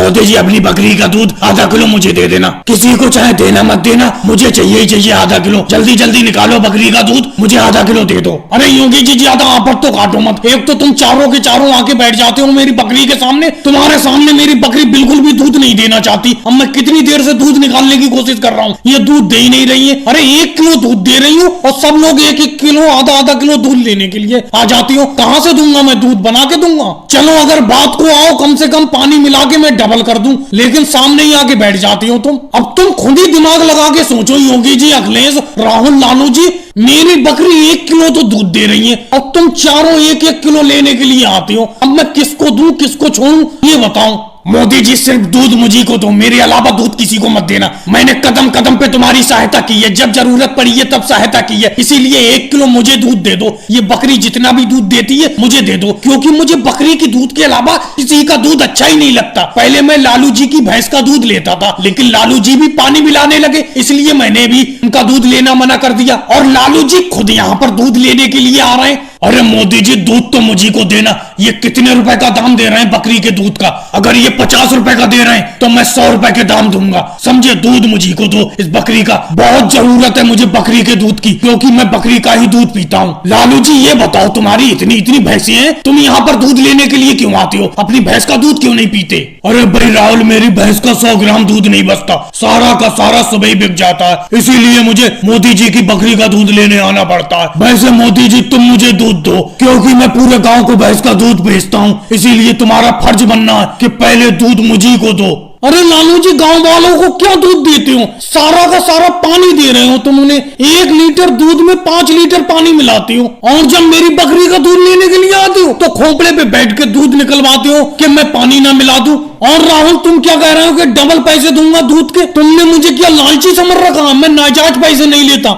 मोदी जी अपनी बकरी का दूध आधा किलो मुझे दे देना, किसी को चाहे देना मत देना, मुझे चाहिए ही चाहिए आधा किलो। जल्दी जल्दी निकालो बकरी का दूध, मुझे आधा किलो दे दो। अरे योगी जी ज्यादा आपट तो काटो मत। एक तो तुम चारों के चारों आके बैठ जाते हो मेरी बकरी के सामने, तुम्हारे सामने मेरी बकरी बिल्कुल भी दूध नहीं देना चाहती। अब मैं कितनी देर से दूध निकालने की कोशिश कर रहा हूँ, ये दूध दे ही नहीं रही है। अरे 1 किलो दूध दे रही हूँ और सब लोग 1-1 किलो आधा आधा किलो दूध लेने के लिए आ जाती हो। कहाँ से दूंगा मैं दूध, बना के दूंगा? चलो अगर बात को आओ कम से कम पानी मिला के मैं डबल कर दूं, लेकिन सामने ही आके बैठ जाती हो तुम। अब तुम खुद ही दिमाग लगा के सोचो योगी जी, अखिलेश, राहुल, लालू जी, मेरी बकरी 1 किलो तो दूध दे रही है और तुम चारों 1-1 किलो लेने के लिए आती हो। अब मैं किसको दूं किसको छोड़ूं ये बताओ। मोदी जी सिर्फ दूध मुझी को दो, मेरे अलावा दूध किसी को मत देना। मैंने कदम कदम पे तुम्हारी सहायता की है, जब जरूरत पड़ी है तब सहायता की है, इसीलिए 1 किलो मुझे दूध दे दो। ये बकरी जितना भी दूध देती है मुझे दे दो, क्योंकि मुझे बकरी की दूध के अलावा किसी का दूध अच्छा ही नहीं लगता। पहले मैं लालू जी की भैंस का दूध लेता था, लेकिन लालू जी भी पानी मिलाने लगे, इसलिए मैंने भी उनका दूध लेना मना कर दिया और लालू जी खुद यहाँ पर दूध लेने के लिए आ रहे हैं। अरे मोदी जी दूध तो मुझी को देना। ये कितने रुपए का दाम दे रहे हैं बकरी के दूध का? अगर ये 50 रुपए का दे रहे हैं तो मैं 100 रुपए के दाम दूंगा, समझे? दूध मुझी को दो, इस बकरी का बहुत जरूरत है मुझे बकरी के दूध की, क्योंकि मैं बकरी का ही दूध पीता हूँ। लालू जी ये बताओ, तुम्हारी इतनी इतनी भैंसें हैं, तुम यहाँ पर दूध लेने के लिए क्यों आते हो? अपनी भैंस का दूध क्यों नहीं पीते? अरे भाई राहुल, मेरी भैंस का 100 ग्राम दूध नहीं बचता, सारा का सारा सुबह ही बिक जाता है, इसीलिए मुझे मोदी जी की बकरी का दूध लेने आना पड़ता है। वैसे मोदी जी तुम मुझे दूध दो, क्योंकि मैं पूरे गांव को भैंस का दूध बेचता हूँ, इसीलिए तुम्हारा फर्ज बनना है कि पहले दूध मुझी को दो। अरे लालू जी, गांव वालों को क्या दूध देते हो? सारा का सारा पानी दे रहे हो तुम उन्हें। 1 लीटर दूध में 5 लीटर पानी मिलाती हो, और जब मेरी बकरी का दूध लेने के लिए आते हो तो खोपड़े पे बैठ के दूध निकलवाते हो कि मैं पानी ना मिला दूं। और राहुल, तुम क्या कह रहे हो कि डबल पैसे दूंगा दूध के? तुमने मुझे क्या लालची समझ रखा? मैं नाजायज पैसे नहीं लेता।